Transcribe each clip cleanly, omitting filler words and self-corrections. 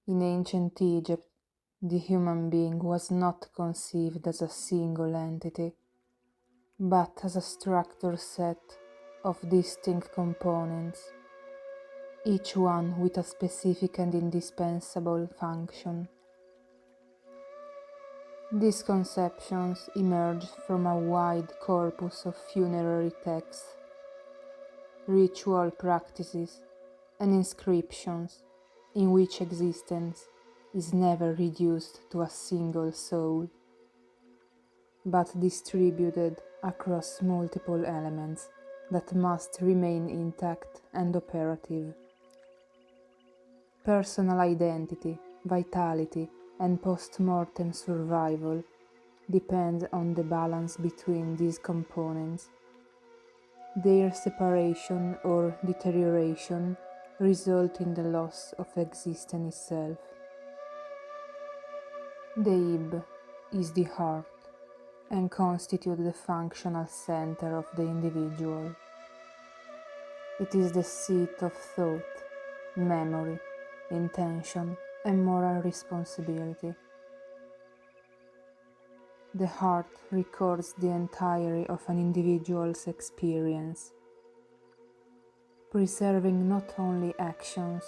In ancient Egypt, the human being was not conceived as a single entity, but as a structured set of distinct components, each one with a specific and indispensable function. These conceptions emerged from a wide corpus of funerary texts, ritual practices, and inscriptions in which existence is never reduced to a single soul, but distributed across multiple elements that must remain intact and operative. Personal identity, vitality, and post-mortem survival depend on the balance between these components. Their separation or deterioration result in the loss of existence itself. The Ib is the heart and constitutes the functional center of the individual. It is the seat of thought, memory, intention, and moral responsibility. The heart records the entirety of an individual's experience, preserving not only actions,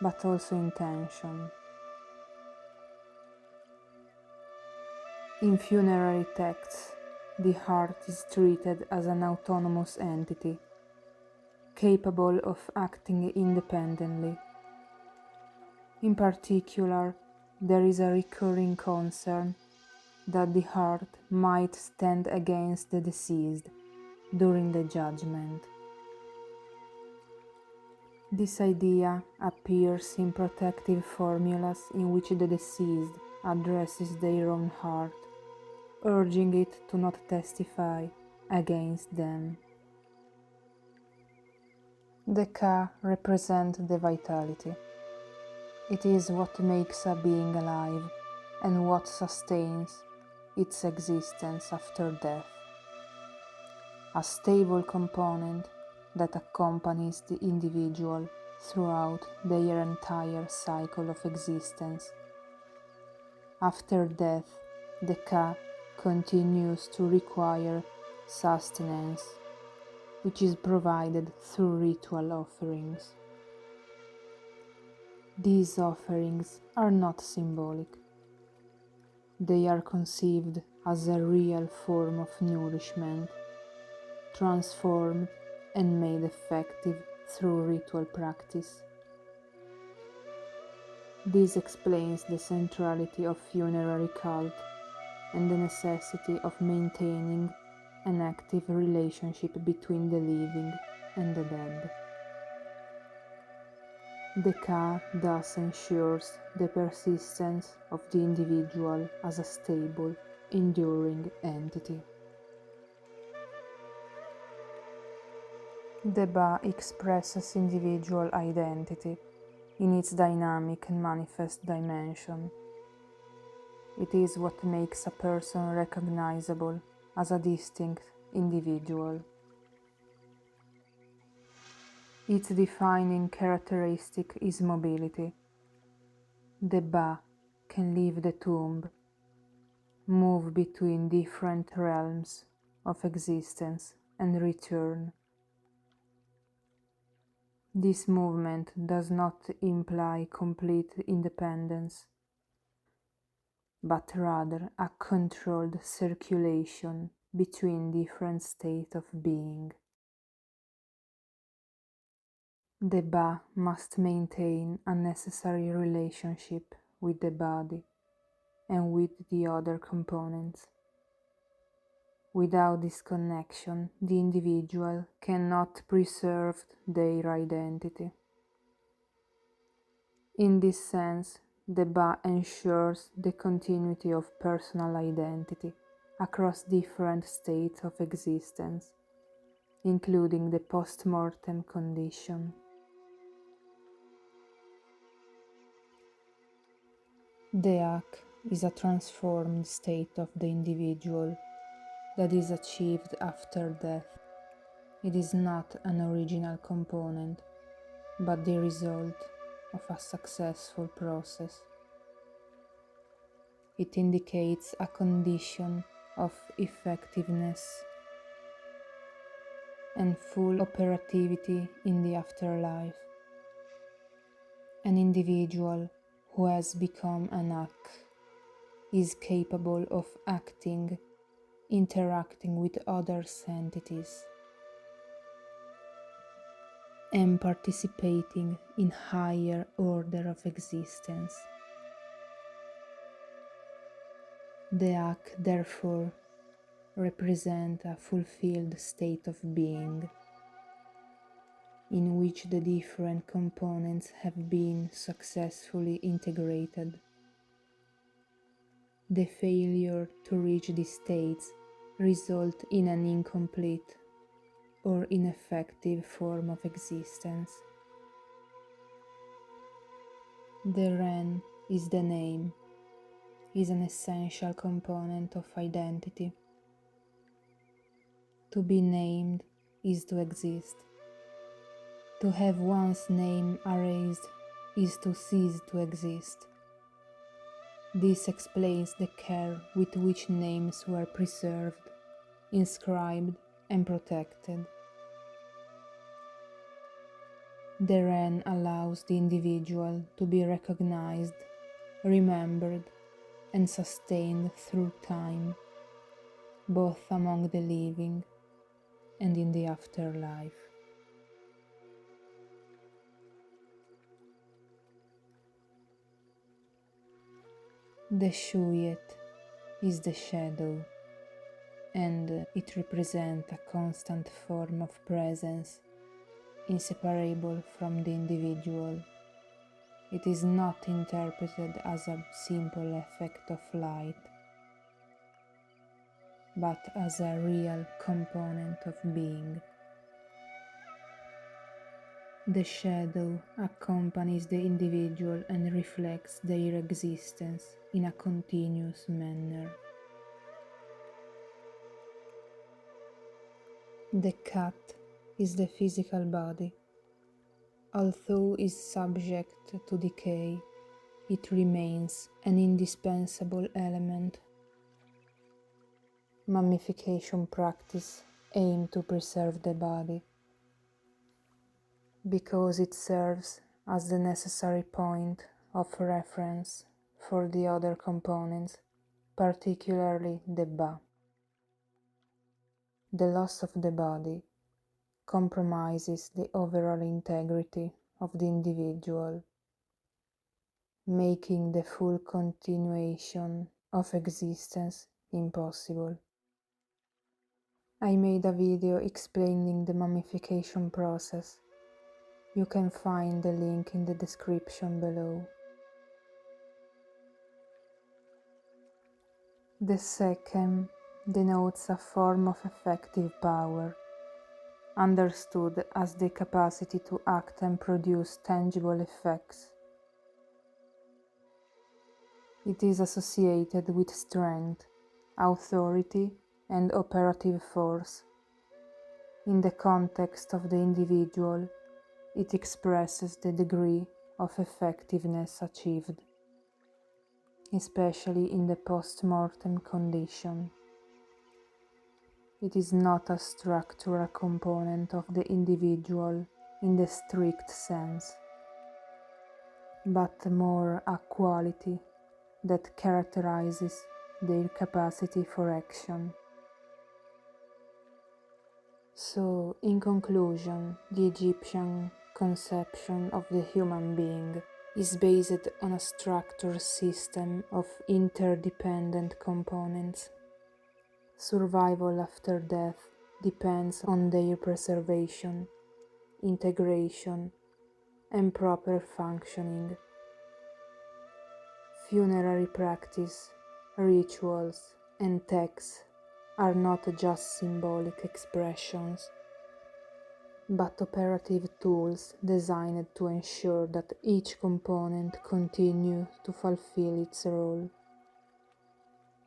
but also intention. In funerary texts, the heart is treated as an autonomous entity, capable of acting independently. In particular, there is a recurring concern that the heart might stand against the deceased during the judgment. This idea appears in protective formulas in which the deceased addresses their own heart, urging it to not testify against them. The Ka represents the vitality. It is what makes a being alive and what sustains its existence after death. A stable component that accompanies the individual throughout their entire cycle of existence. After death, the Ka continues to require sustenance, which is provided through ritual offerings. These offerings are not symbolic. They are conceived as a real form of nourishment, transformed and made effective through ritual practice. This explains the centrality of funerary cult and the necessity of maintaining an active relationship between the living and the dead. The Ka thus ensures the persistence of the individual as a stable, enduring entity. The Ba expresses individual identity in its dynamic and manifest dimension. It is what makes a person recognizable as a distinct individual. Its defining characteristic is mobility. The Ba can leave the tomb, move between different realms of existence, and return. This movement does not imply complete independence, but rather a controlled circulation between different states of being. The Ba must maintain a necessary relationship with the body and with the other components. Without this connection, the individual cannot preserve their identity. In this sense, the Ba ensures the continuity of personal identity across different states of existence, including the post-mortem condition. The Ak is a transformed state of the individual that is achieved after death. It is not an original component, but the result of a successful process. It indicates a condition of effectiveness and full operativity in the afterlife. An individual who has become an Ak is capable of acting, interacting with other entities, and participating in higher order of existence. The Ak therefore represent a fulfilled state of being, in which the different components have been successfully integrated. The failure to reach these states result in an incomplete or ineffective form of existence. The Ren is the name, is an essential component of identity. To be named is to exist. To have one's name erased is to cease to exist. This explains the care with which names were preserved, inscribed, and protected. The Ren allows the individual to be recognized, remembered, and sustained through time, both among the living and in the afterlife. The Shuyet is the shadow, and it represents a constant form of presence, inseparable from the individual. It is not interpreted as a simple effect of light, but as a real component of being. The shadow accompanies the individual and reflects their existence in a continuous manner. The cat is the physical body. Although is subject to decay, it remains an indispensable element. Mummification practice aims to preserve the body, because it serves as the necessary point of reference for the other components, particularly the Ba. The loss of the body compromises the overall integrity of the individual, making the full continuation of existence impossible. I made a video explaining the mummification process. You can find the link in the description below. The second denotes a form of effective power, understood as the capacity to act and produce tangible effects. It is associated with strength, authority, and operative force. In the context of the individual, it expresses the degree of effectiveness achieved, especially in the post-mortem condition. It is not a structural component of the individual in the strict sense, but more a quality that characterizes their capacity for action. So, in conclusion, the Egyptian conception of the human being is based on a structured system of interdependent components. Survival after death depends on their preservation, integration, and proper functioning. Funerary practice, rituals, and texts are not just symbolic expressions, but operative tools designed to ensure that each component continues to fulfill its role.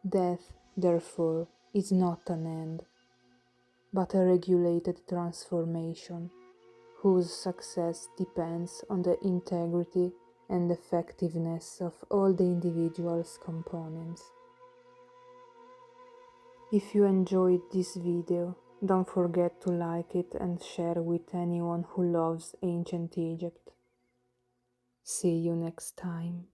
Death, therefore, is not an end, but a regulated transformation, whose success depends on the integrity and effectiveness of all the individual's components. If you enjoyed this video, don't forget to like it and share with anyone who loves ancient Egypt. See you next time.